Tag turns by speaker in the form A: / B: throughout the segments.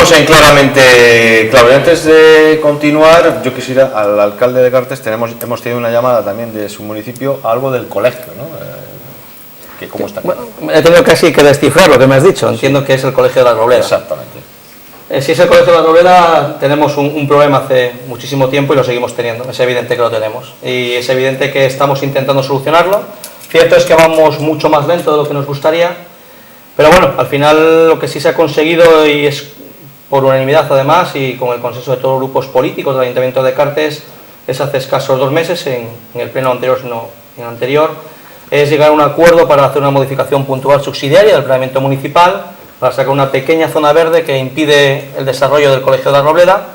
A: Estamos en Claramente Claro. Y antes de continuar, yo quisiera, al alcalde de Cartes, hemos tenido una llamada también de su municipio, algo del colegio, ¿no? Que ¿cómo está?
B: Bueno, he tenido casi que descifrar lo que me has dicho. Entiendo que es el Colegio de la Robleda.
A: Exactamente.
B: Si es el Colegio de la Robleda, tenemos un problema hace muchísimo tiempo y lo seguimos teniendo. Es evidente que lo tenemos. Y es evidente que estamos intentando solucionarlo. Cierto es que vamos mucho más lento de lo que nos gustaría. Pero bueno, al final lo que sí se ha conseguido, y es por unanimidad además y con el consenso de todos los grupos políticos del Ayuntamiento de Cartes, es hace escasos 2 meses, en el pleno anterior, sino en el anterior, es llegar a un acuerdo para hacer una modificación puntual subsidiaria del planeamiento municipal, para sacar una pequeña zona verde que impide el desarrollo del Colegio de la Robleda.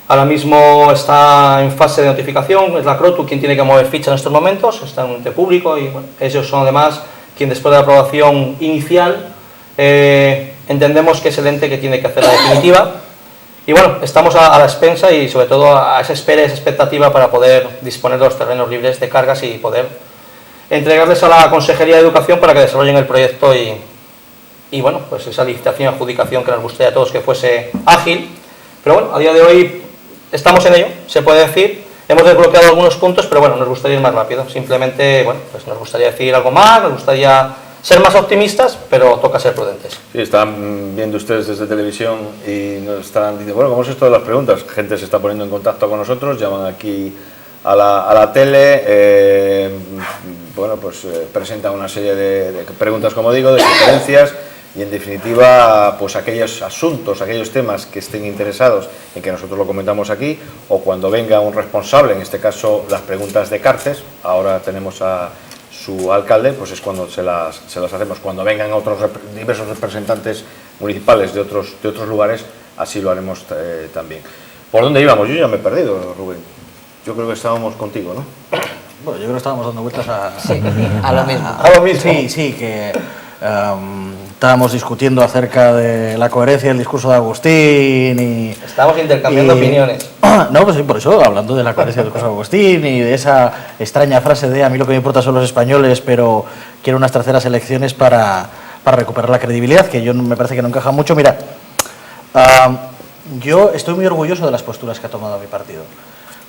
B: Ahora mismo está en fase de notificación, es la CROTU quien tiene que mover ficha en estos momentos, está en un ente público y bueno, ellos son además quien, después de la aprobación inicial, entendemos que es el ente que tiene que hacer la definitiva. Y bueno, estamos a la expensa y sobre todo a esa espera y esa expectativa para poder disponer de los terrenos libres de cargas y poder entregarles a la Consejería de Educación para que desarrollen el proyecto y bueno, pues esa licitación y adjudicación que nos gustaría a todos que fuese ágil. Pero bueno, a día de hoy estamos en ello, se puede decir. Hemos desbloqueado algunos puntos, pero bueno, nos gustaría ir más rápido. Simplemente, bueno, pues nos gustaría decir algo más, nos gustaría ser más optimistas, pero toca ser prudentes.
A: Sí, están viendo ustedes desde televisión y nos están diciendo, bueno, ¿cómo es esto de las preguntas? Gente se está poniendo en contacto con nosotros, llaman aquí a la tele, bueno, pues presentan una serie de preguntas, como digo, de sugerencias y en definitiva, pues aquellos asuntos, aquellos temas que estén interesados en que nosotros lo comentamos aquí, o cuando venga un responsable, en este caso las preguntas de Cartes, ahora tenemos a su alcalde, pues es cuando se las hacemos. Cuando vengan otros diversos representantes municipales de otros lugares, así lo haremos también. ¿Por dónde íbamos? Yo ya me he perdido, Rubén. Yo creo que estábamos contigo, ¿no?
C: Bueno, yo creo que estábamos dando vueltas
D: a lo mismo.
A: A lo mismo.
C: Sí, que estábamos discutiendo acerca de la coherencia del discurso de Agustín y...
B: Estamos intercambiando opiniones.
C: No, pues sí, por eso, hablando de la coherencia del discurso de Agustín y de esa extraña frase de a mí lo que me importa son los españoles, pero quiero unas terceras elecciones para recuperar la credibilidad, que yo me parece que no encaja mucho. Mira, yo estoy muy orgulloso de las posturas que ha tomado mi partido.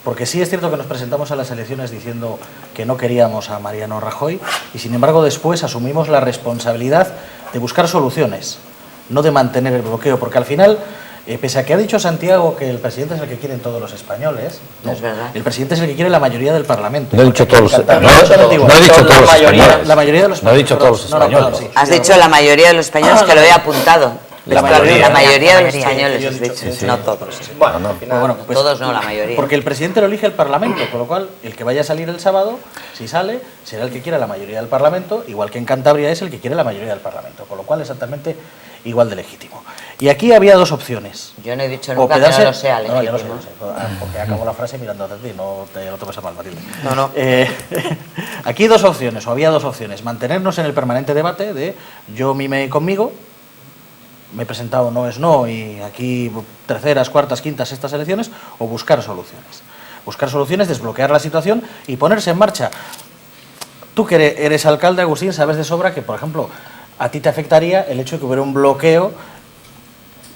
C: Porque sí es cierto que nos presentamos a las elecciones diciendo que no queríamos a Mariano Rajoy y sin embargo después asumimos la responsabilidad de buscar soluciones, no de mantener el bloqueo, porque al final, pese a que ha dicho Santiago que el presidente es el que quieren todos los españoles, no,
D: es verdad.
C: El presidente es el que quiere la mayoría del Parlamento.
E: No he dicho todos los españoles.
C: No he dicho todos los españoles. La mayoría de los españoles.
E: No he dicho todos los españoles.
C: Sí.
D: Has dicho la mayoría de los españoles, que lo he apuntado.
E: La mayoría.
D: La mayoría de los
C: Sí,
D: españoles,
C: yo he
D: has
C: dicho,
D: dicho,
C: sí.
D: no todos.
B: Bueno,
C: No,
B: al final,
C: bueno, pues,
D: todos no, la mayoría.
C: Porque el presidente lo elige el Parlamento, con lo cual el que vaya a salir el sábado, si sale, será el que quiera la mayoría del Parlamento, igual que en Cantabria es el que quiere la mayoría del Parlamento, con lo cual exactamente igual de legítimo. Y aquí había 2 opciones.
D: Yo no he dicho
C: O
D: nunca que
C: quedarse-
D: no lo sea
C: No, ya lo sé,
D: legítimo.
C: porque acabó la frase mirando a ti, no te lo tomes a mal, Matilde.
D: No.
C: Aquí hay 2 opciones, o había 2 opciones. Mantenernos en el permanente debate de yo mime conmigo, me he presentado no es no, y aquí terceras, cuartas, quintas, sextas elecciones, o buscar soluciones. Buscar soluciones, desbloquear la situación y ponerse en marcha. Tú que eres alcalde, Agustín, sabes de sobra que, por ejemplo, a ti te afectaría el hecho de que hubiera un bloqueo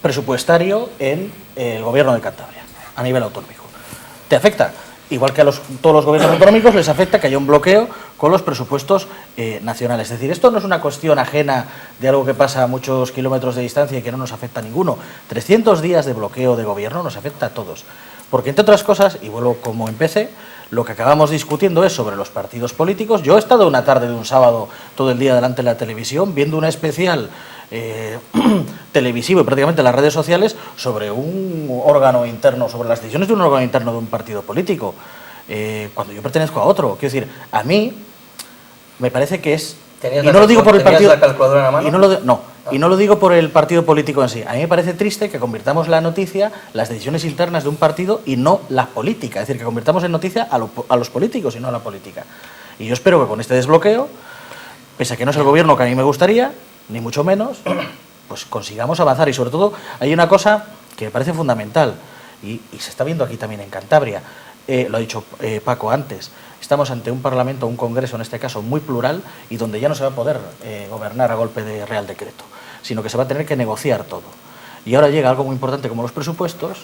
C: presupuestario en el gobierno de Cantabria, a nivel autonómico. ¿Te afecta? Igual que a todos los gobiernos autonómicos les afecta que haya un bloqueo con los presupuestos nacionales. Es decir, esto no es una cuestión ajena de algo que pasa a muchos kilómetros de distancia y que no nos afecta a ninguno. 300 días de bloqueo de gobierno nos afecta a todos. Porque, entre otras cosas, y vuelvo como empecé, lo que acabamos discutiendo es sobre los partidos políticos. Yo he estado una tarde de un sábado todo el día delante de la televisión viendo una especial televisivo y prácticamente en las redes sociales sobre un órgano interno, sobre las decisiones de un órgano interno de un partido político, cuando yo pertenezco a otro. Quiero decir, a mí me parece que es...
B: ¿Tenías
C: Y no lo digo por el partido...
B: la calculadora en la mano?
C: Y no lo digo por el partido político en sí. A mí me parece triste que convirtamos la noticia, las decisiones internas de un partido y no la política. Es decir, que convirtamos en noticia a los políticos y no a la política. Y yo espero que con este desbloqueo, pese a que no es el gobierno que a mí me gustaría, ni mucho menos, pues consigamos avanzar. Y sobre todo hay una cosa que me parece fundamental y se está viendo aquí también en Cantabria. Lo ha dicho Paco antes. Estamos ante un Parlamento, un Congreso en este caso muy plural y donde ya no se va a poder gobernar a golpe de Real Decreto, sino que se va a tener que negociar todo. y ahora llega algo muy importante como los presupuestos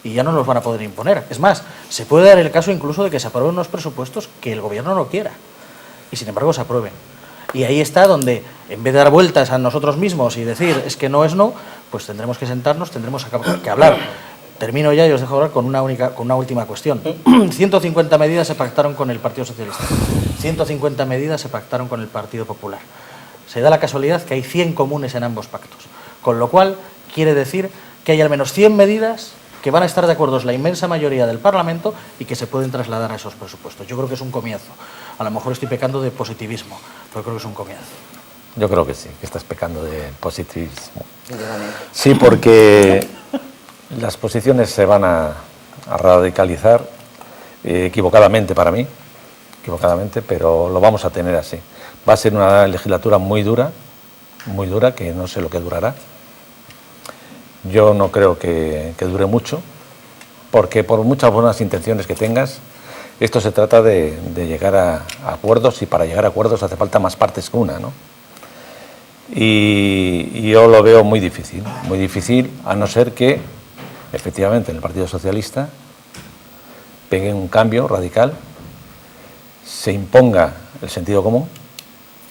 C: y ya no nos van a poder imponer. Es más, se puede dar el caso incluso de que se aprueben unos presupuestos que el gobierno no quiera y sin embargo se aprueben. Y ahí está donde, en vez de dar vueltas a nosotros mismos y decir es que no es no, pues tendremos que sentarnos, tendremos que hablar. Termino ya y os dejo hablar con una última cuestión. 150 medidas se pactaron con el Partido Socialista. 150 medidas se pactaron con el Partido Popular. Se da la casualidad que hay 100 comunes en ambos pactos. Con lo cual, quiere decir que hay al menos 100 medidas que van a estar de acuerdo la inmensa mayoría del Parlamento y que se pueden trasladar a esos presupuestos. Yo creo que es un comienzo. A lo mejor estoy pecando de positivismo, pero creo que es un comienzo.
E: Yo creo que sí, que estás pecando de positivismo. Sí, porque las posiciones se van a radicalizar equivocadamente para mí, pero lo vamos a tener así. Va a ser una legislatura muy dura, que no sé lo que durará. Yo no creo que dure mucho, porque por muchas buenas intenciones que tengas, esto se trata de llegar a acuerdos, y para llegar a acuerdos hace falta más partes que una, ¿no? Y yo lo veo muy difícil, a no ser que, efectivamente, en el Partido Socialista pegue un cambio radical, se imponga el sentido común,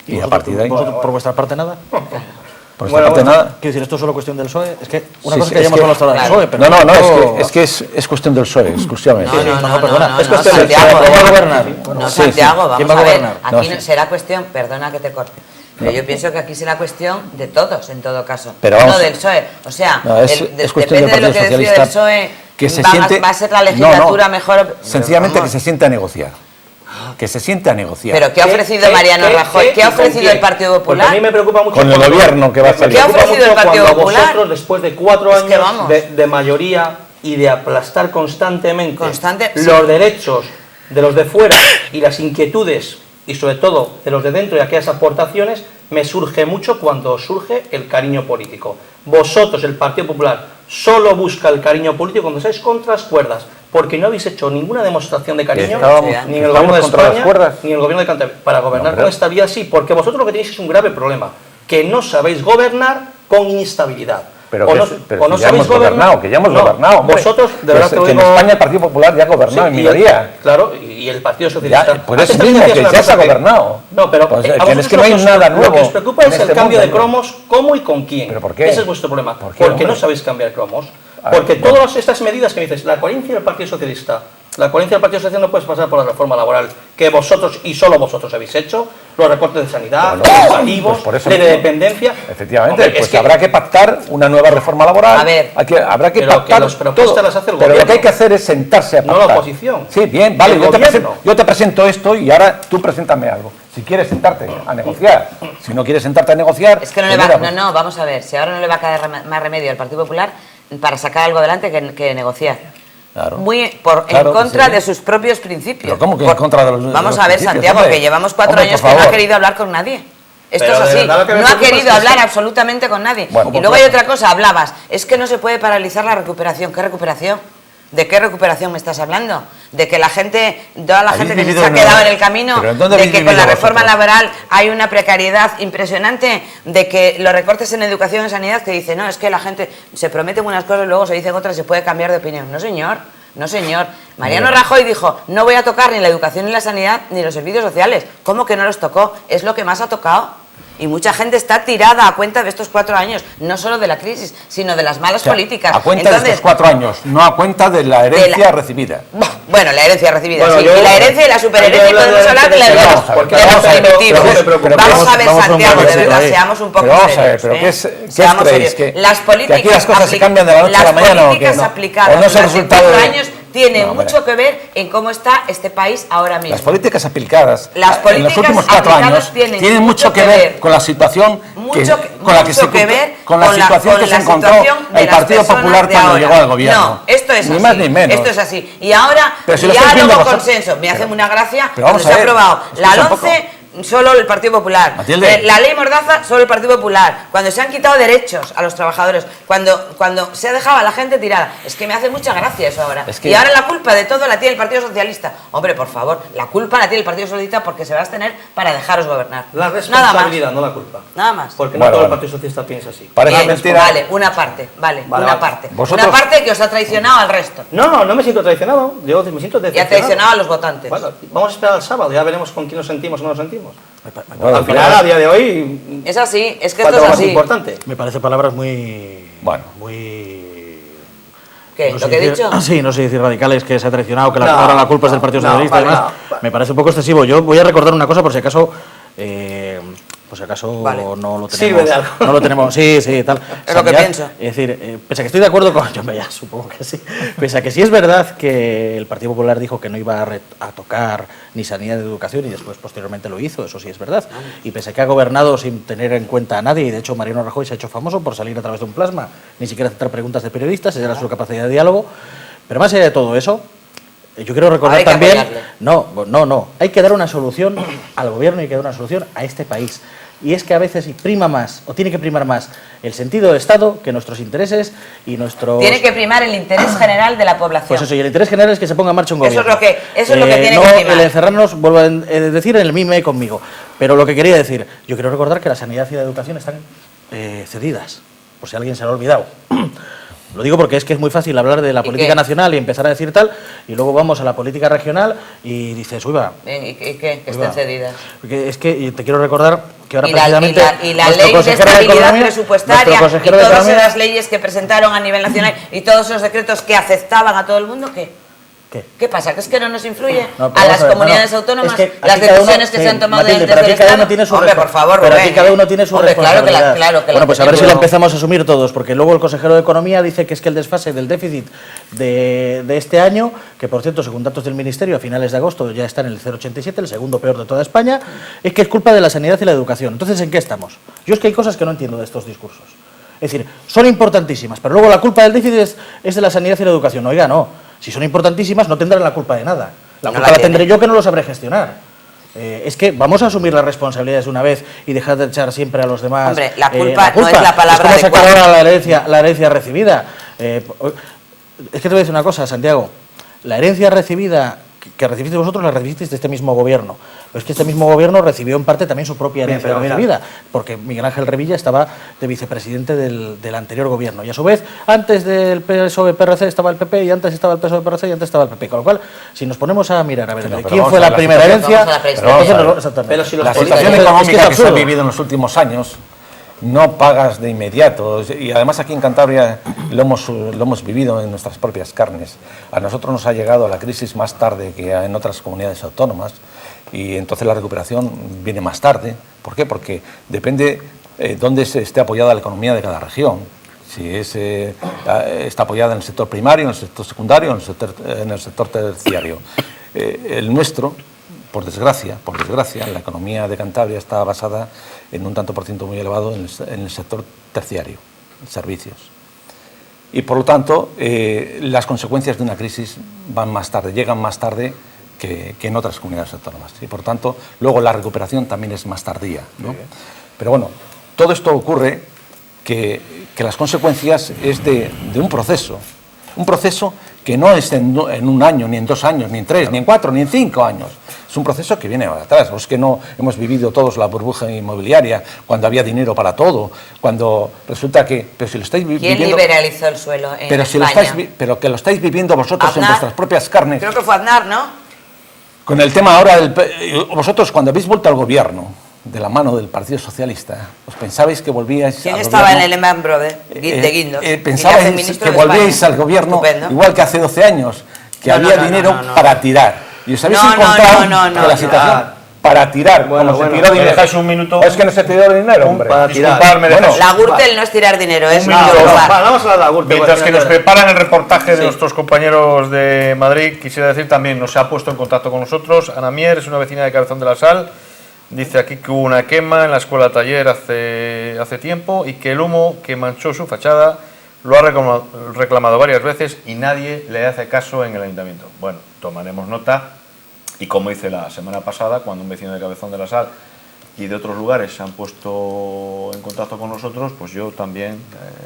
E: y a partir de ahí...
C: ¿Por vuestra parte nada?
E: Por esta parte nada.
C: Quiero decir, ¿esto es solo cuestión del PSOE? Es que una
E: Sí,
C: cosa
E: sí,
C: que hayamos hablado hasta ahora del PSOE, pero...
E: No, es que es cuestión del PSOE, exclusivamente.
C: perdona. Es
D: no,
C: cuestión del
D: Santiago,
C: PSOE. ¿Quién va a gobernar?
D: No,
E: Sí,
D: Santiago,
C: ¿quién
D: vamos
C: va a
D: a ver,
C: gobernar?
D: aquí
E: No, sí.
D: será cuestión, perdona que te corte, pero yo pienso que aquí será cuestión de todos, en todo caso,
E: Pero vamos,
D: no del PSOE, o sea,
E: no, es cuestión
D: depende de
E: del
D: lo que
E: Partido
D: decida el
E: Socialista
D: PSOE,
E: que se
D: va,
E: siente...
D: va a ser la legislatura mejor...
E: Sencillamente
D: Vamos.
E: que se siente a negociar. Que se siente a negociar.
D: Pero ¿qué ha ofrecido Mariano Rajoy? ¿Qué ha ofrecido el Partido Popular?
B: Porque a mí me preocupa mucho
E: Con el
B: cuando-
E: gobierno que va a salir.
B: Me
D: ¿Qué ha
B: preocupa
D: ofrecido el
B: mucho
D: Partido
B: cuando
D: Popular?
B: vosotros, después de 4
D: Es que
B: años
D: vamos.
B: de mayoría y de aplastar constantemente
D: Sí.
B: los derechos de los de fuera y las inquietudes, y sobre todo de los de dentro y aquellas aportaciones, me surge mucho cuando surge el cariño político. Vosotros, el Partido Popular, solo busca el cariño político cuando estáis contra las cuerdas, porque no habéis hecho ninguna demostración de cariño, ni en el gobierno de
E: contra las
B: España,
E: cuerdas.
B: ni en el gobierno de Cantabria. Para gobernar
E: No,
B: con estabilidad sí, porque vosotros lo que tenéis es un grave problema, que no sabéis gobernar con inestabilidad.
E: Pero
B: O
E: que,
B: no,
E: pero
B: o no
E: si ya
B: sabéis
E: hemos gobernado, que ya hemos
B: No,
E: gobernado, hombre.
B: Vosotros, de
E: Que
B: verdad
E: es-
B: te lo
E: que en
B: digo...
E: España el Partido Popular ya ha gobernado en
B: Sí,
E: minoría.
B: Claro, y el Partido Socialista.
E: Ya, por eso
B: Antes también
E: mismo,
B: decías
E: que
B: una
E: ya
B: cosa
E: se ha gobernado.
B: No, pero
E: Pues,
B: a
E: que
B: vosotros
E: es que no hay
B: lo os-
E: nada
B: Lo
E: nuevo
B: que os preocupa
E: en
B: es el
E: este
B: cambio de
E: mundo,
B: cromos, cómo y con quién.
E: ¿Pero por qué?
B: Ese es vuestro problema.
E: ¿Por qué,
B: Porque
E: hombre?
B: no sabéis cambiar cromos.
E: A ver,
B: Porque
E: bueno.
B: todas estas medidas que me dices, la coherencia del Partido Socialista, la coherencia del Partido Socialista no puede pasar por la reforma laboral que vosotros y solo vosotros habéis hecho, los recortes de sanidad,
E: Bueno,
B: educativos,
E: pues por eso
B: ley de
E: mismo.
B: dependencia.
E: Efectivamente,
B: Hombre,
E: pues
B: es que-
E: habrá que pactar una nueva reforma laboral.
D: A ver.
E: Habrá que
B: Pero que
E: pactar
B: las propuestas
E: todo.
B: las hace el
E: Pero lo
B: gobierno.
E: que hay que hacer es sentarse a
B: No
E: pactar.
B: la oposición.
E: Sí, bien, vale,
B: El
E: yo
B: gobierno.
E: te presento esto y ahora tú preséntame algo. Si quieres sentarte a negociar, si no quieres sentarte a negociar...
D: Es que no
E: pues
D: le va,
E: mira,
D: no,
E: pues-
D: no, vamos a ver, si ahora no le va a caer más remedio al Partido Popular para sacar algo adelante que negociar.
E: Claro.
D: En
E: Claro,
D: contra
E: sí.
D: de sus propios principios.
E: Pero ¿cómo que en contra de los
D: Vamos
E: de los
D: a ver,
E: principios,
D: Santiago,
E: hombre?
D: que llevamos 4
E: Hombre,
D: años
E: por
D: que no ha
E: favor.
D: querido hablar con nadie. Esto
B: Pero
D: es
B: de
D: así.
B: verdad lo que me
D: No ha
B: preocupa
D: querido
B: es que
D: hablar
B: sí.
D: absolutamente con nadie.
E: Bueno,
D: Y
E: pues
D: luego hay
E: claro.
D: otra cosa, hablabas, es que no se puede paralizar la recuperación. ¿Qué recuperación? ¿De qué recuperación me estás hablando? De que la gente, toda la
E: ¿Habéis
D: gente que se
E: vivido
D: ha
E: en
D: quedado
E: una-
D: en el camino,
E: ¿Pero en dónde
D: de
E: habéis
D: que con la
E: vivido
D: reforma
E: vosotros?
D: laboral hay una precariedad impresionante, de que los recortes en educación y sanidad que dicen, no, es que la gente se promete unas cosas y luego se dicen otras y se puede cambiar de opinión. No, señor. No, señor. Mariano Rajoy dijo, no voy a tocar ni la educación ni la sanidad ni los servicios sociales. ¿Cómo que no los tocó? Es lo que más ha tocado. Y mucha gente está tirada a cuenta de estos 4 años, no solo de la crisis, sino de las malas
E: O sea,
D: políticas.
E: A cuenta de estos 4 años, no a cuenta de la herencia recibida.
D: Bueno, la herencia recibida,
B: Bueno,
D: sí.
B: yo-
D: Y la herencia y la superherencia,
B: hay que hablar
D: podemos
B: de
D: hablar de,
B: herencia,
E: vamos a ver,
D: de los
E: pero-
D: primitivos.
B: pero
D: Vamos a ver,
E: vamos a un
D: Santiago, de
E: momento,
D: verdad,
E: sí.
D: seamos un poco
E: Pero vamos a ver,
D: serios.
E: pero
D: ¿eh?
E: ¿qué
D: Seamos
E: creéis?
D: serios.
E: ¿Que-
D: Las políticas
E: que aquí las cosas se cambian de la noche a la mañana o
D: Las
E: qué?
D: políticas
E: No.
D: aplicadas
E: ¿O no es el
D: durante
E: resultado
D: 4
E: de-
D: años tienen
E: No, hombre.
D: mucho que ver en cómo está este país ahora mismo.
E: Las políticas aplicadas
D: Las
E: en los
D: políticas
E: últimos 4
D: aplicadas
E: años tienen mucho que ver con la situación con la que se
D: con la
E: situación que se encontró
D: situación de
E: el
D: las
E: Partido
D: personas
E: Popular
D: de
E: cuando
D: ahora.
E: llegó al gobierno.
D: No, esto es
E: ni
D: así.
E: más ni menos.
D: Esto es así. Y ahora,
E: Pero si lo estáis
D: diálogo,
E: viendo vosotros.
D: consenso. Me hace una gracia
E: Pero
D: cuando
E: vamos
D: se ha
E: a ver,
D: aprobado la
E: escucha un poco.
D: LOMCE solo el Partido Popular.
E: Matilde.
D: La ley Mordaza, solo el Partido Popular. Cuando se han quitado derechos a los trabajadores, cuando se ha dejado a la gente tirada. Es que me hace mucha gracia eso ahora.
E: Es que-
D: Y ahora la culpa de todo la tiene el Partido Socialista. Hombre, por favor, la culpa la tiene el Partido Socialista porque se va a abstener para dejaros gobernar.
B: La
D: Nada más.
B: responsabilidad, no la culpa.
D: Nada más.
B: Porque
E: Bueno,
B: no todo el
E: bueno.
B: Partido Socialista piensa así.
E: Parece
D: Bien,
E: mentira.
D: Vale, una parte,
B: Vale,
D: una
B: vale.
D: parte.
E: Vosotros-
D: Una parte que os ha traicionado al resto.
B: No, no me siento traicionado. Yo me siento
D: Y
B: decepcionado.
D: ha traicionado a los votantes.
B: Bueno, vamos a esperar al sábado, ya veremos con quién nos sentimos o no nos sentimos.
E: Bueno,
B: Al final, a día de hoy,
D: Es así, es que
B: ¿cuál
D: esto
B: es
D: es
B: más
D: así.
B: importante?
C: Me parece palabras muy...
E: Bueno.
C: Muy...
D: ¿Qué?
C: no
D: ¿Lo
C: sé
D: que he
C: decir-
D: dicho?
C: Sí, no sé decir radicales, que se ha traicionado, que
B: No,
C: ahora la culpa es del Partido
B: no,
C: Socialista y
B: vale,
C: demás.
B: no.
C: Me parece un poco excesivo. Yo voy a recordar una cosa por si acaso...
D: Vale.
C: no lo tenemos.
B: Sirve de algo.
C: No lo tenemos, sí, tal.
D: Es lo que pienso.
C: Es decir, pese a que estoy de acuerdo con... Yo ya supongo que sí. Pese a que sí es verdad que el Partido Popular dijo que no iba a tocar ni sanidad ni educación y después posteriormente lo hizo, eso sí es verdad. Y pese a que ha gobernado sin tener en cuenta a nadie, y de hecho Mariano Rajoy se ha hecho famoso por salir a través de un plasma, ni siquiera aceptar preguntas de periodistas, esa era su capacidad de diálogo. Pero más allá de todo eso, yo quiero recordar
D: Hay que
C: también...
D: apoyarle.
C: No. Hay que dar una solución al gobierno y hay que dar una solución a este país. Y es que a veces prima más, o tiene que primar más, el sentido de Estado que nuestros intereses y nuestros...
D: Tiene que primar el interés general de la población.
C: Pues eso, y el interés general es que se ponga en marcha un
D: Eso
C: gobierno.
D: es lo que tiene
C: no
D: que primar.
C: el encerrarnos, vuelvo a decir, en el mime conmigo. Pero lo que quería decir, yo quiero recordar que la sanidad y la educación están cedidas, por si alguien se lo ha olvidado. Lo digo porque es que es muy fácil hablar de la
D: ¿Y
C: política
D: qué?
C: nacional y empezar a decir tal, y luego vamos a la política regional y dices, uy, va.
D: Bien, ¿y qué? Que
C: Ahí
D: estén
C: va.
D: cedidas.
C: Porque es que te quiero recordar que ahora
D: Y
C: precisamente
D: la
C: nuestro
D: ley de
C: consejero
D: estabilidad
C: Economía-
D: presupuestaria
C: nuestro
D: y
C: consejero de
D: todas
C: Economía-
D: las leyes que presentaron a nivel nacional y todos esos decretos que aceptaban a todo el mundo, ¿qué?
C: ¿Qué?
D: ¿Qué pasa? ¿Que es que no nos influye
C: No, pero
D: a
C: vamos
D: las
C: a ver,
D: comunidades
C: no, no.
D: autónomas
C: Es que aquí
D: las
C: cada uno-
D: decisiones que
C: sí,
D: se han tomado
C: Matilde,
D: desde
C: pero
D: el
C: aquí cada
D: Estado?
C: uno tiene su
D: Hombre, por favor,
C: pero
D: Rubén,
C: aquí cada uno tiene su
D: Hombre, claro que
C: responsabilidad.
D: claro que
C: bueno, pues a ver si lo
D: tengo.
C: empezamos a asumir todos, porque luego el consejero de Economía dice que es que el desfase del déficit de este año, que por cierto, según datos del Ministerio, a finales de agosto ya está en el 0,87, el segundo peor de toda España, es que es culpa de la sanidad y la educación. Entonces, ¿en qué estamos? Yo es que hay cosas que no entiendo de estos discursos. Es decir, son importantísimas, pero luego la culpa del déficit es de la sanidad y la educación. Oiga, no. Si son importantísimas, no tendrán la culpa de nada. La
D: No
C: culpa
D: la
C: la tendré
D: tienen.
C: yo que no lo sabré gestionar. Es que vamos a asumir las responsabilidades de una vez y dejar de echar siempre a los demás.
D: Hombre, la culpa no es la palabra
C: Es como sacar
D: adecuada.
C: ahora la herencia recibida. Es que te voy a decir una cosa, Santiago. La herencia recibida que recibisteis vosotros la recibisteis de este mismo gobierno. Pero es que este mismo gobierno recibió en parte también su propia herencia
B: pero mira.
C: recibida, porque Miguel Ángel Revilla estaba de vicepresidente del anterior gobierno. Y a su vez, antes del PSOE-PRC estaba el PP, y antes estaba el PSOE-PRC, y antes estaba el PP. Con lo cual, si nos ponemos a mirar a ver
E: Pero
C: quién
E: vamos
C: fue
E: a
C: la
E: la
C: primera
D: situación,
C: herencia,
D: vamos a la prehistoria.
C: entonces nos- exactamente.
B: Pero si los
E: La
B: políticos-
E: situación
C: es que es
E: económica que se ha
C: absurdo.
E: vivido en los últimos años no pagas de inmediato. Y además aquí en Cantabria lo hemos vivido en nuestras propias carnes. A nosotros nos ha llegado la crisis más tarde que en otras comunidades autónomas y entonces la recuperación viene más tarde. ¿Por qué? Porque depende dónde se esté apoyada la economía de cada región. Si está apoyada en el sector primario, en el sector secundario, en el sector terciario. El nuestro, por desgracia, la economía de Cantabria está basada en un tanto por ciento muy elevado en el sector terciario, servicios. Y por lo tanto, las consecuencias de una crisis van más tarde, llegan más tarde que en otras comunidades autónomas. Y por tanto, luego la recuperación también es más tardía, ¿no? Pero bueno, todo esto ocurre que las consecuencias es de un proceso que no es en un año, ni en 2 años, ni en 3, ni en 4, ni en 5 años. Es un proceso que viene de atrás. Es que no hemos vivido todos la burbuja inmobiliaria, cuando había dinero para todo, cuando resulta que... Pero si lo estáis
D: ¿Quién
E: viviendo...
D: liberalizó el suelo en
E: Pero, si lo
D: España?
E: pero que lo estáis viviendo vosotros en
D: Aznar.
E: vuestras propias carnes.
D: Creo que fue Aznar, ¿no?
E: Con el tema ahora vosotros cuando habéis vuelto al gobierno de la mano del Partido Socialista, ¿os pensabais que volvíais
D: ¿Quién
E: al
D: estaba en
E: gobierno?
D: el Lehman Brothers de Guindos? Y le hacen
E: Pensabais
D: ministro
E: que
D: de
E: volvíais
D: España.
E: al gobierno
D: Estupendo.
E: igual que hace 12 años, que
D: No,
E: había
D: no, no,
E: dinero
D: no.
E: para tirar. Y os habéis
D: No,
E: encontrado
D: no,
E: que la situación para tirar,
B: Bueno,
E: como
B: bueno.
E: se tiró
A: ¿Me
E: dinero.
A: dejáis un minuto?
E: Es que no se tiró dinero, hombre.
B: para tirar.
A: Disculpad, ¿me dejáis?
D: La Gürtel no es tirar dinero, es
A: minuto.
D: robar.
B: Vamos a hablar de la Gürtel,
A: Mientras
B: porque
A: que nos
B: al final-
A: preparan el reportaje de
B: Sí.
A: nuestros compañeros de Madrid, quisiera decir también, nos ha puesto en contacto con nosotros Ana Mier, es una vecina de Cabezón de la Sal, dice aquí que hubo una quema en la escuela taller hace tiempo y que el humo que manchó su fachada lo ha reclamado varias veces y nadie le hace caso en el ayuntamiento. Bueno, tomaremos nota Y como hice la semana pasada, cuando un vecino de Cabezón de la Sal y de otros lugares se han puesto en contacto con nosotros, pues yo también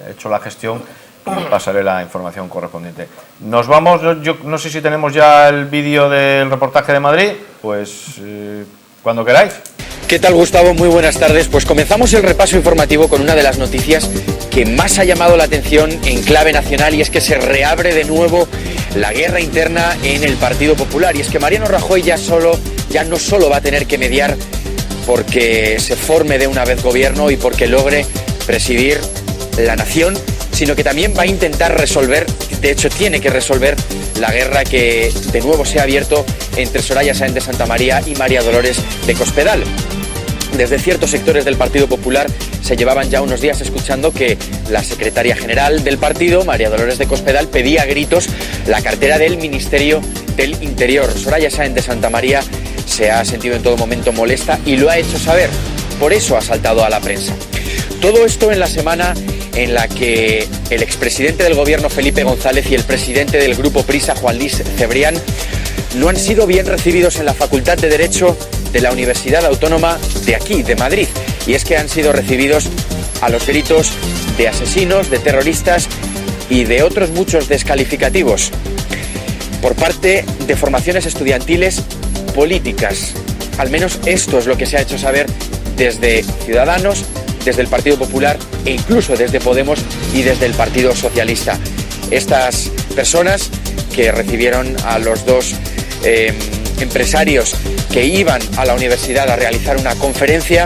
A: he hecho la gestión y pasaré la información correspondiente. Nos vamos, yo no sé si tenemos ya el vídeo del reportaje de Madrid, pues cuando queráis.
F: ¿Qué tal, Gustavo? Muy buenas tardes. Pues comenzamos el repaso informativo con una de las noticias que más ha llamado la atención en clave nacional, y es que se reabre de nuevo la guerra interna en el Partido Popular. Y es que Mariano Rajoy ya no solo va a tener que mediar porque se forme de una vez gobierno y porque logre presidir la nación, sino que también va a intentar resolver, de hecho tiene que resolver, la guerra que de nuevo se ha abierto entre Soraya Sáenz de Santamaría y María Dolores de Cospedal. Desde ciertos sectores del Partido Popular se llevaban ya unos días escuchando que la secretaria general del partido, María Dolores de Cospedal, pedía a gritos la cartera del Ministerio del Interior. Soraya Sáenz de Santamaría se ha sentido en todo momento molesta y lo ha hecho saber. Por eso ha saltado a la prensa. Todo esto en la semana en la que el expresidente del gobierno, Felipe González, y el presidente del grupo Prisa, Juan Luis Cebrián, no han sido bien recibidos en la Facultad de Derecho de la Universidad Autónoma de aquí, de Madrid. Y es que han sido recibidos a los gritos de asesinos, de terroristas y de otros muchos descalificativos por parte de formaciones estudiantiles políticas. Al menos esto es lo que se ha hecho saber desde Ciudadanos, desde el Partido Popular e incluso desde Podemos y desde el Partido Socialista. Estas personas que recibieron a los dos empresarios que iban a la universidad a realizar una conferencia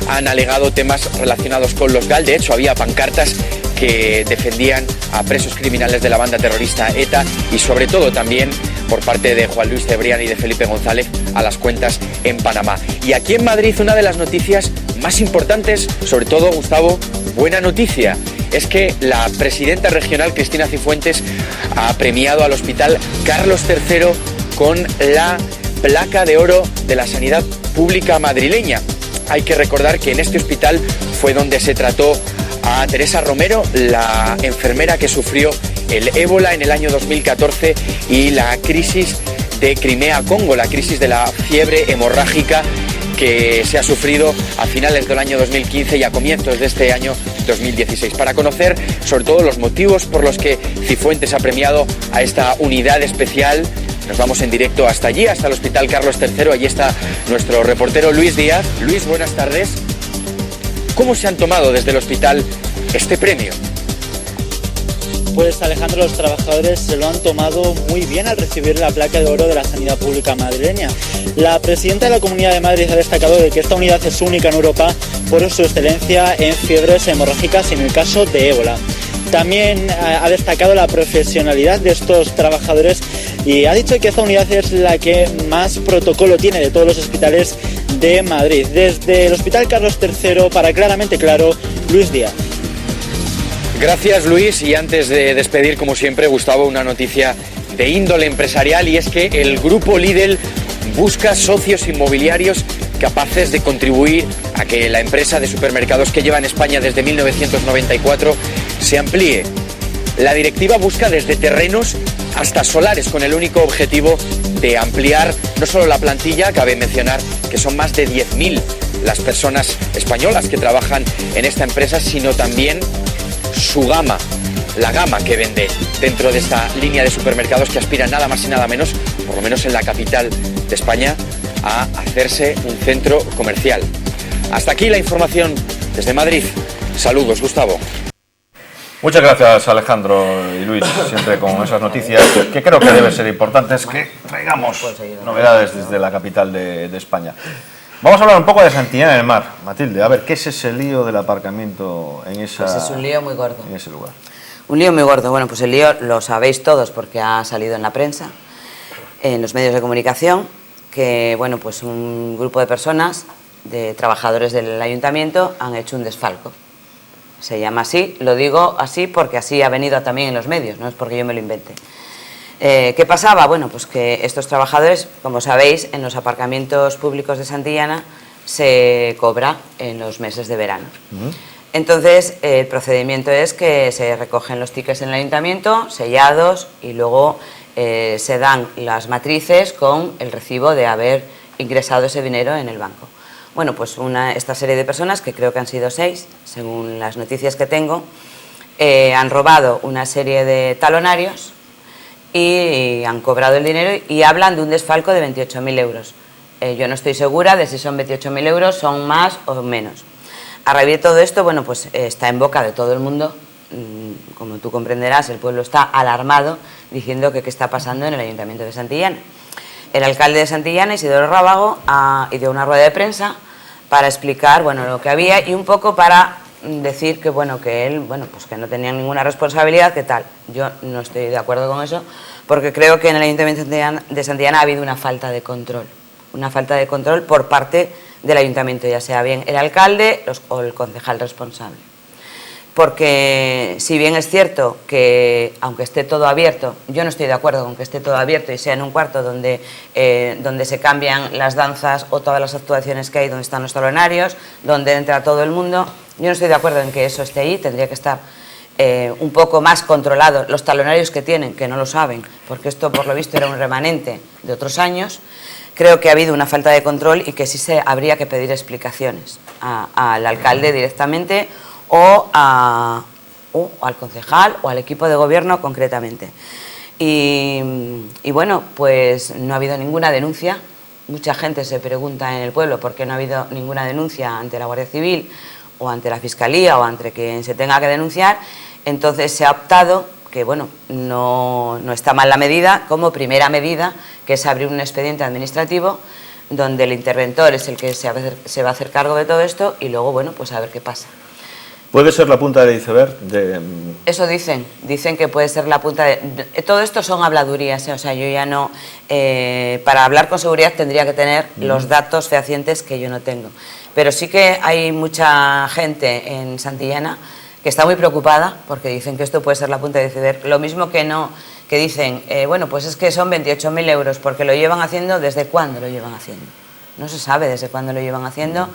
F: han alegado temas relacionados con los GAL. De hecho, había pancartas que defendían a presos criminales de la banda terrorista ETA y sobre todo también por parte de Juan Luis Cebrián y de Felipe González a las cuentas en Panamá. Y aquí en Madrid una de las noticias más importantes, sobre todo, Gustavo, buena noticia, es que la presidenta regional, Cristina Cifuentes, ha premiado al Hospital Carlos III con la placa de oro de la sanidad pública madrileña. Hay que recordar que en este hospital fue donde se trató a Teresa Romero, la enfermera que sufrió el ébola en el año 2014 y la crisis de Crimea-Congo, la crisis de la fiebre hemorrágica que se ha sufrido a finales del año 2015 y a comienzos de este año 2016. Para conocer sobre todo los motivos por los que Cifuentes ha premiado a esta unidad especial, nos vamos en directo hasta allí, hasta el Hospital Carlos III. Allí está nuestro reportero Luis Díaz. Luis, buenas tardes. ¿Cómo se han tomado desde el hospital este premio?
G: Pues Alejandro, los trabajadores se lo han tomado muy bien al recibir la placa de oro de la sanidad pública madrileña. La presidenta de la Comunidad de Madrid ha destacado de que esta unidad es única en Europa por su excelencia en fiebres hemorrágicas y en el caso de ébola. También ha destacado la profesionalidad de estos trabajadores y ha dicho que esta unidad es la que más protocolo tiene de todos los hospitales de Madrid. Desde el Hospital Carlos III, para Claramente Claro, Luis Díaz.
F: Gracias, Luis, y antes de despedir, como siempre, Gustavo, una noticia de índole empresarial, y es que el grupo Lidl busca socios inmobiliarios capaces de contribuir a que la empresa de supermercados que lleva en España desde 1994 se amplíe. La directiva busca desde terrenos hasta solares con el único objetivo de ampliar no solo la plantilla, cabe mencionar que son más de 10.000 las personas españolas que trabajan en esta empresa, sino también su gama, la gama que vende dentro de esta línea de supermercados que aspira nada más y nada menos, por lo menos en la capital de España, a hacerse un centro comercial. Hasta aquí la información desde Madrid. Saludos, Gustavo.
A: Muchas gracias, Alejandro y Luis, siempre con esas noticias que creo que deben ser importantes, que traigamos novedades desde la capital de España. Vamos a hablar un poco de Santillana del Mar, Matilde. A ver, ¿qué es ese lío del aparcamiento en esa,
D: Pues es un lío muy gordo.
A: en ese lugar?
D: Un lío muy gordo. Bueno, pues el lío lo sabéis todos porque ha salido en la prensa, en los medios de comunicación, que bueno, pues un grupo de personas, de trabajadores del ayuntamiento, han hecho un desfalco. Se llama así, lo digo así porque así ha venido también en los medios, no es porque yo me lo invente. ¿Qué pasaba? Bueno, pues que estos trabajadores, como sabéis, en los aparcamientos públicos de Santillana se cobra en los meses de verano. Entonces, el procedimiento es que se recogen los tickets en el ayuntamiento, sellados, y luego se dan las matrices con el recibo de haber ingresado ese dinero en el banco. Bueno, pues esta serie de personas, que creo que han sido 6, según las noticias que tengo, han robado una serie de talonarios y han cobrado el dinero y hablan de un desfalco de 28.000 euros. Yo no estoy segura de si son 28.000 euros, son más o menos. A raíz de todo esto, bueno, pues está en boca de todo el mundo. Como tú comprenderás, el pueblo está alarmado diciendo que qué está pasando en el Ayuntamiento de Santillana. El alcalde de Santillana, Isidoro Rábago, dio una rueda de prensa para explicar, bueno, lo que había y un poco para decir que, bueno, que él, bueno, pues que no tenía ninguna responsabilidad, que tal. Yo no estoy de acuerdo con eso, porque creo que en el Ayuntamiento de Santillana ha habido una falta de control por parte del Ayuntamiento, ya sea bien el alcalde o el concejal responsable. Porque si bien es cierto que, aunque esté todo abierto, yo no estoy de acuerdo con que esté todo abierto y sea en un cuarto donde se cambian las danzas o todas las actuaciones que hay, donde están los talonarios, donde entra todo el mundo, yo no estoy de acuerdo en que eso esté ahí, tendría que estar un poco más controlado. Los talonarios que tienen, que no lo saben, porque esto por lo visto era un remanente de otros años, creo que ha habido una falta de control y que sí habría que pedir explicaciones al alcalde directamente o al concejal o al equipo de gobierno concretamente. Y bueno, pues no ha habido ninguna denuncia. Mucha gente se pregunta en el pueblo por qué no ha habido ninguna denuncia ante la Guardia Civil o ante la Fiscalía o ante quien se tenga que denunciar. Entonces se ha optado, que bueno, no está mal la medida, como primera medida, que es abrir un expediente administrativo donde el interventor es el que se va a hacer cargo de todo esto y luego, bueno, pues a ver qué pasa.
A: ¿Puede ser la punta del iceberg?
D: Eso dicen que puede ser la punta de... Todo esto son habladurías, o sea, yo ya no... para hablar con seguridad tendría que tener los datos fehacientes que yo no tengo. Pero sí que hay mucha gente en Santillana que está muy preocupada porque dicen que esto puede ser la punta del iceberg. Lo mismo que dicen, bueno, pues es que son 28.000 euros porque lo llevan haciendo, ¿desde cuándo lo llevan haciendo? No se sabe desde cuándo lo llevan haciendo,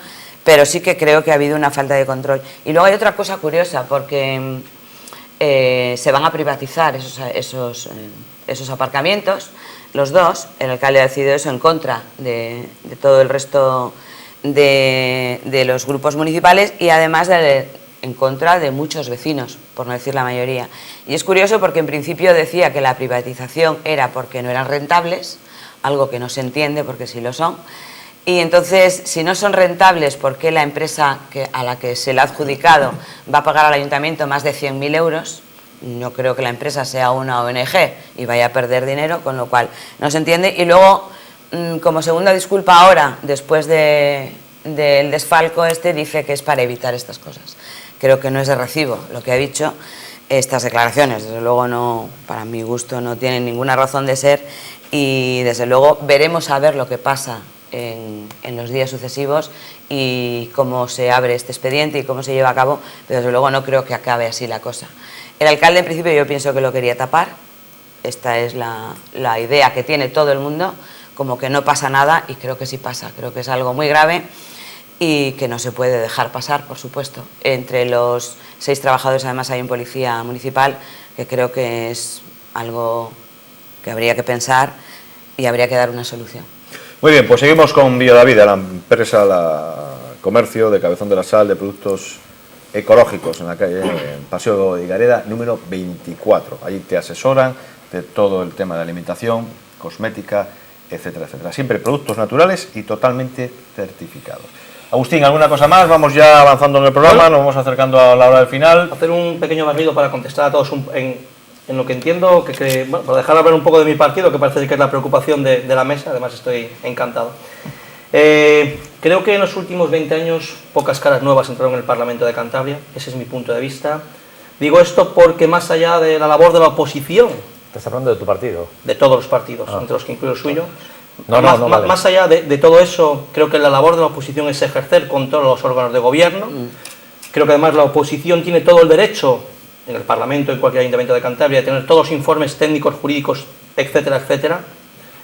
D: pero sí que creo que ha habido una falta de control. Y luego hay otra cosa curiosa, porque se van a privatizar esos aparcamientos, los dos. El alcalde ha decidido eso en contra de todo el resto de los grupos municipales y además en contra de muchos vecinos, por no decir la mayoría. Y es curioso porque en principio decía que la privatización era porque no eran rentables, algo que no se entiende porque sí lo son. Y entonces, si no son rentables, ¿por qué la empresa a la que se le ha adjudicado va a pagar al ayuntamiento más de 100.000 euros? No creo que la empresa sea una ONG y vaya a perder dinero, con lo cual no se entiende. Y luego, como segunda disculpa ahora, después del desfalco dice que es para evitar estas cosas. Creo que no es de recibo lo que ha dicho. Estas declaraciones, desde luego, no, para mi gusto, no tienen ninguna razón de ser y, desde luego, veremos a ver lo que pasa en los días sucesivos y cómo se abre este expediente y cómo se lleva a cabo, pero desde luego no creo que acabe así la cosa. El alcalde, en principio, yo pienso que lo quería tapar. Esta es la idea que tiene todo el mundo, como que no pasa nada, y creo que sí pasa. Creo que es algo muy grave y que no se puede dejar pasar, por supuesto. Entre los 6 trabajadores, además, hay un policía municipal, que creo que es algo que habría que pensar y habría que dar una solución.
A: Muy bien, pues seguimos con Biodavida, la empresa, comercio de Cabezón de la Sal, de productos ecológicos, en la calle en Paseo de Higareda, número 24. Allí te asesoran de todo el tema de alimentación, cosmética, etcétera, etcétera. Siempre productos naturales y totalmente certificados. Agustín, ¿alguna cosa más? Vamos ya avanzando en el programa, nos vamos acercando a la hora del final.
B: Hacer un pequeño barrido para contestar a todos en lo que entiendo, bueno, por dejar hablar un poco de mi partido, que parece que es la preocupación de la mesa, además estoy encantado. Creo que en los últimos 20 años pocas caras nuevas entraron en el Parlamento de Cantabria, ese es mi punto de vista. Digo esto porque más allá de la labor de la oposición...
E: ¿Estás hablando de tu partido?
B: De todos los partidos, entre los que incluyo el suyo.
E: Vale.
B: Más allá de todo eso, creo que la labor de la oposición es ejercer control a los órganos de gobierno. Creo que además la oposición tiene todo el derecho, en el Parlamento, en cualquier ayuntamiento de Cantabria, de tener todos los informes técnicos, jurídicos, etcétera, etcétera.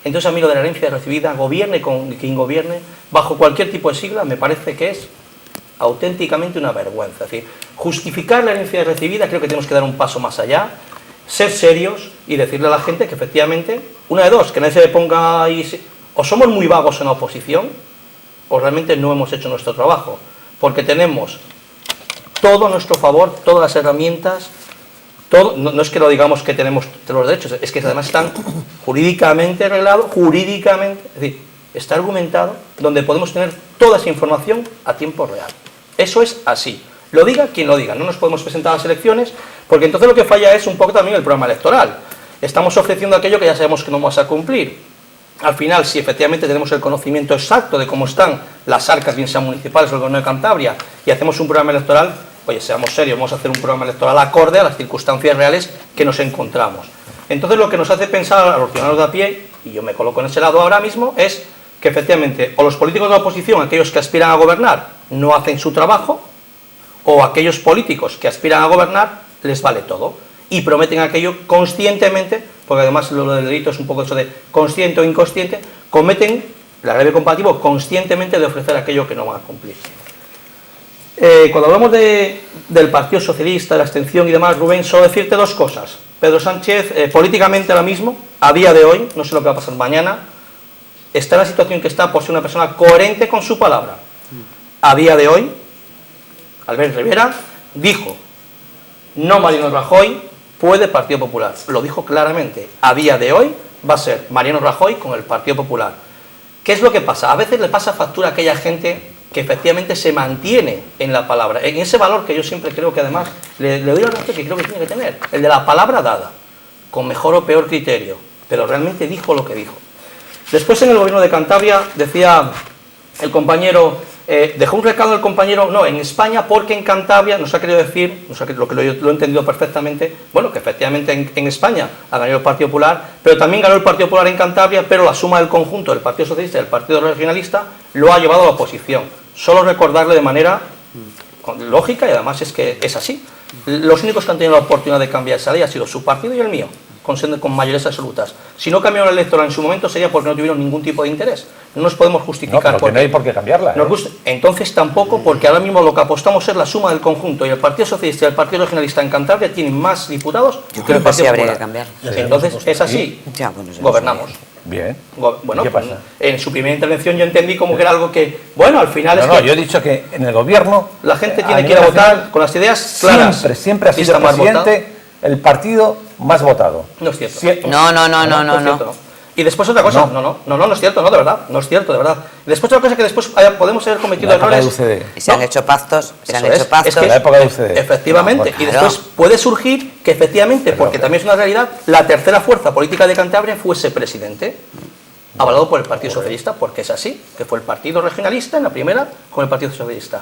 B: Entonces a mí lo de la herencia recibida, gobierne con quien gobierne, bajo cualquier tipo de sigla, me parece que es auténticamente una vergüenza. Es decir, justificar la herencia recibida, creo que tenemos que dar un paso más allá. ser serios y decirle a la gente que efectivamente, una de dos, que nadie se ponga ahí, o somos muy vagos en la oposición, o realmente no hemos hecho nuestro trabajo, porque tenemos todo a nuestro favor, todas las herramientas, todo, no es que lo digamos que tenemos los derechos, es que además están jurídicamente arreglados, es decir, está argumentado, donde podemos tener toda esa información a tiempo real. Eso es así. Lo diga quien lo diga, no nos podemos presentar a las elecciones, porque entonces lo que falla es un poco también el programa electoral. Estamos ofreciendo aquello que ya sabemos que no vamos a cumplir. Al final, si efectivamente tenemos el conocimiento exacto de cómo están las arcas, bien sean municipales o el Gobierno de Cantabria, y hacemos un programa electoral, oye, seamos serios, vamos a hacer un programa electoral acorde a las circunstancias reales que nos encontramos. Entonces, lo que nos hace pensar a los ciudadanos de a pie, y yo me coloco en ese lado ahora mismo, es que efectivamente o los políticos de la oposición, aquellos que aspiran a gobernar, no hacen su trabajo, o aquellos políticos que aspiran a gobernar, les vale todo, y prometen aquello conscientemente, porque además lo del delito es un poco eso de consciente o inconsciente, cometen el agravio comparativo conscientemente de ofrecer aquello que no van a cumplir. Cuando hablamos del Partido Socialista, de la abstención y demás, Rubén, solo decirte dos cosas. Pedro Sánchez, políticamente ahora mismo, a día de hoy, no sé lo que va a pasar mañana, está en la situación que está por ser una persona coherente con su palabra. A día de hoy, Albert Rivera dijo, no Mariano Rajoy, puede Partido Popular. Lo dijo claramente. A día de hoy va a ser Mariano Rajoy con el Partido Popular. ¿Qué es lo que pasa? A veces le pasa factura a aquella gente que efectivamente se mantiene en la palabra, en ese valor que yo siempre creo que además le doy la razón que creo que tiene que tener, el de la palabra dada, con mejor o peor criterio, pero realmente dijo lo que dijo. Después en el Gobierno de Cantabria decía el compañero, dejó un recado el compañero, no, en España, porque en Cantabria nos ha querido decir, lo que lo he entendido perfectamente, bueno, que efectivamente en España ha ganado el Partido Popular, pero también ganó el Partido Popular en Cantabria, pero la suma del conjunto del Partido Socialista y del Partido Regionalista lo ha llevado a la oposición. Solo recordarle de manera lógica, y además es que es así. Los únicos que han tenido la oportunidad de cambiar esa ley ha sido su partido y el mío, con mayorías absolutas. Si no cambiaron la electoral en su momento sería porque no tuvieron ningún tipo de interés. No nos podemos justificar.
E: No, porque no hay por qué cambiarla.
B: Entonces tampoco, porque ahora mismo lo que apostamos es la suma del conjunto, y el Partido Socialista y el Partido Regionalista en Cantabria tienen más diputados que el Partido Popular. Entonces es así. Gobernamos.
E: Bien.
B: Bueno,
E: ¿qué pasa?
B: En su primera intervención yo entendí como que era algo que, bueno, al final es que...
E: No, yo he dicho que en el gobierno...
B: La gente tiene que ir a votar con las ideas claras.
E: Siempre ha sido el presidente el partido más votado.
B: No es cierto.
D: No.
B: Y después otra cosa, no es cierto, no, de verdad, no es cierto, de verdad. Después otra cosa que después podemos haber cometido errores.
D: Y se han hecho pactos,
B: Es que
E: la época de UCD.
B: Efectivamente, y después puede surgir que efectivamente, porque también es una realidad, la tercera fuerza política de Cantabria fuese presidente, avalado por el Partido Socialista, porque es así, que fue el Partido Regionalista en la primera con el Partido Socialista.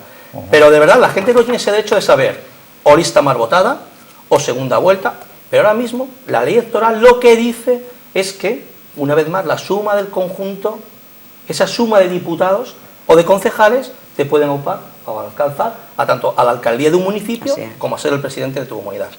B: Pero de verdad, la gente no tiene ese derecho de saber o lista más votada o segunda vuelta, pero ahora mismo la ley electoral lo que dice es que, una vez más, la suma del conjunto, esa suma de diputados o de concejales te pueden ocupar o alcanzar a tanto a la alcaldía de un municipio como a ser el presidente de tu comunidad.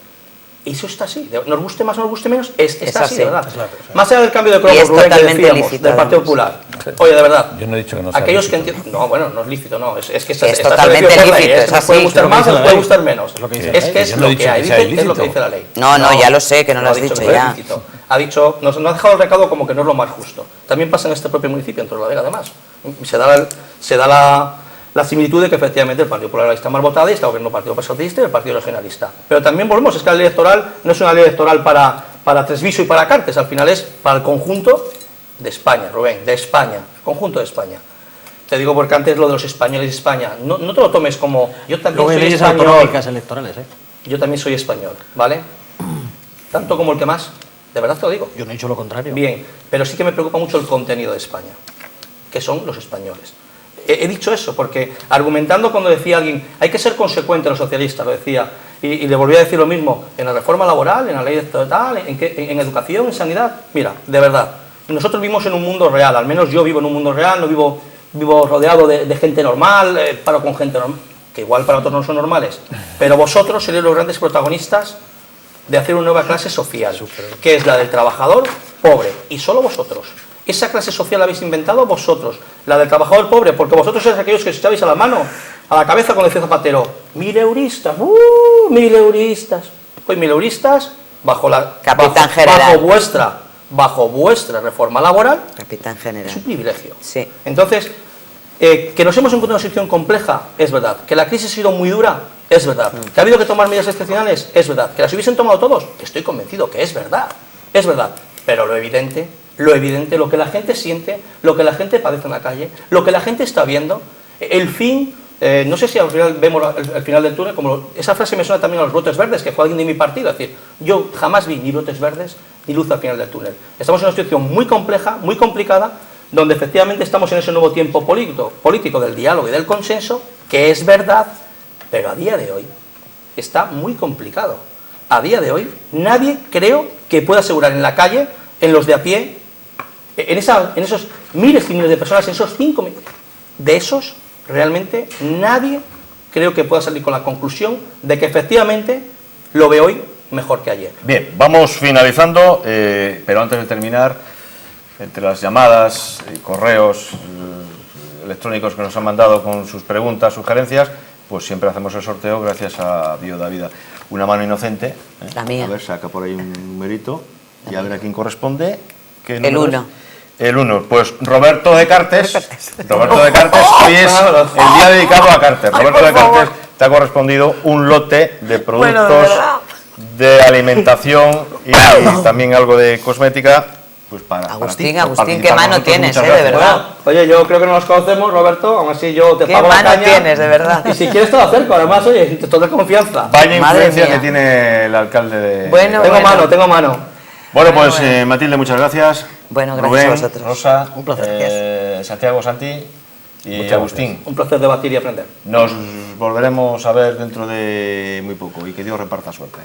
B: Y eso está así, nos guste más o nos guste menos, está así, de verdad. Más allá del cambio de cromos, Rubén, que decíamos, del Partido Popular. Oye, de verdad,
E: yo no he dicho que no sea
B: aquellos
E: lícito.
B: que entienden... No, bueno, no es lícito, no, es que
D: es totalmente lícito, es
B: nos puede gustar más o nos puede gustar menos.
C: Es
B: que es lo que hay, es lo que dice la ley.
D: No, ya lo sé, que no lo has dicho ya.
B: Ha dicho, nos ha dejado el recado como que no es lo más justo. También pasa en este propio municipio, en Torrelavega, además. Se da la similitud de que efectivamente el Partido Popular está más votado y está gobernando el Partido Socialista y el Partido Regionalista. Pero también volvemos, es que la ley electoral no es una ley electoral para Tresviso y para Cartes, al final es para el conjunto de España, Rubén, de España, el conjunto de España. Te digo porque antes lo de los españoles de España, no te lo tomes como, yo también soy
C: leyes
B: español.
C: autonómicas electorales,
B: Yo también soy español, ¿vale? Tanto como el que más, de verdad te lo digo.
C: Yo no he dicho lo contrario.
B: Bien, pero sí que me preocupa mucho el contenido de España, que son los españoles. He dicho eso porque, argumentando cuando decía alguien, hay que ser consecuente los socialistas, lo decía, y le volví a decir lo mismo, en la reforma laboral, en la ley estatal, en educación, en sanidad. Mira, de verdad, nosotros vivimos en un mundo real, al menos yo vivo en un mundo real, no vivo rodeado de gente normal, paro con gente normal, que igual para otros no son normales, pero vosotros seréis los grandes protagonistas de hacer una nueva clase social, que es la del trabajador pobre, y solo vosotros. Esa clase social la habéis inventado vosotros, la del trabajador pobre, porque vosotros sois aquellos que os echabais a la mano, a la cabeza, cuando decía Zapatero, 1000 euristas, 1000 euristas. Pues 1000 euristas bajo
D: Capitán general.
B: bajo vuestra reforma laboral,
D: Capitán general.
B: es un privilegio.
D: Sí.
B: Entonces, que nos hemos encontrado en una situación compleja, es verdad. Que la crisis ha sido muy dura, es verdad. Que ha habido que tomar medidas excepcionales, es verdad. Que las hubiesen tomado todos, estoy convencido que es verdad. Es verdad. Pero lo evidente, lo que la gente siente, lo que la gente padece en la calle, lo que la gente está viendo, el fin, no sé si al final vemos el final del túnel, como esa frase me suena también a los brotes verdes, que fue alguien de mi partido, es decir, yo jamás vi ni brotes verdes ni luz al final del túnel. Estamos en una situación muy compleja, muy complicada, donde efectivamente estamos en ese nuevo tiempo político del diálogo y del consenso, que es verdad, pero a día de hoy está muy complicado. A día de hoy nadie creo que pueda asegurar en la calle, en los de a pie, en esos miles y miles de personas, en esos 5 millones, de esos realmente nadie creo que pueda salir con la conclusión de que efectivamente lo ve hoy mejor que ayer.
A: Bien, vamos finalizando, pero antes de terminar, entre las llamadas y correos electrónicos que nos han mandado con sus preguntas, sugerencias, pues siempre hacemos el sorteo gracias a Biodavida. Una mano inocente,
D: La mía.
A: A ver, saca por ahí un numerito y a ver a quién corresponde. ¿Qué
D: El
A: número es?
D: 1.
A: El 1, pues Roberto de Cartes. Roberto de Cartes, hoy es el día dedicado a Cartes. Roberto de Cartes te ha correspondido un lote de productos de alimentación y también algo de cosmética. Pues para
D: Agustín,
A: ti, por
D: Agustín, qué
A: participar
D: mano
A: con nosotros.
D: tienes,
A: Muchas
D: de
A: gracias.
D: verdad.
B: Oye, yo creo que no nos conocemos, Roberto, aún así yo te
D: Qué
B: pago la
D: mano
B: caña.
D: tienes, de verdad.
B: Y si quieres te lo acerco, además, oye, toda confianza.
A: Vaya
D: Madre
A: influencia
D: mía.
A: que tiene el alcalde de...
D: Bueno,
B: Tengo mano.
A: Bueno, pues Matilde, muchas gracias.
D: Bueno, gracias
A: Rubén,
D: a vosotros.
A: Rosa,
C: Un placer.
A: Santiago, Santi y Agustín.
B: Un placer debatir y aprender.
A: Nos volveremos a ver dentro de muy poco y que Dios reparta suerte.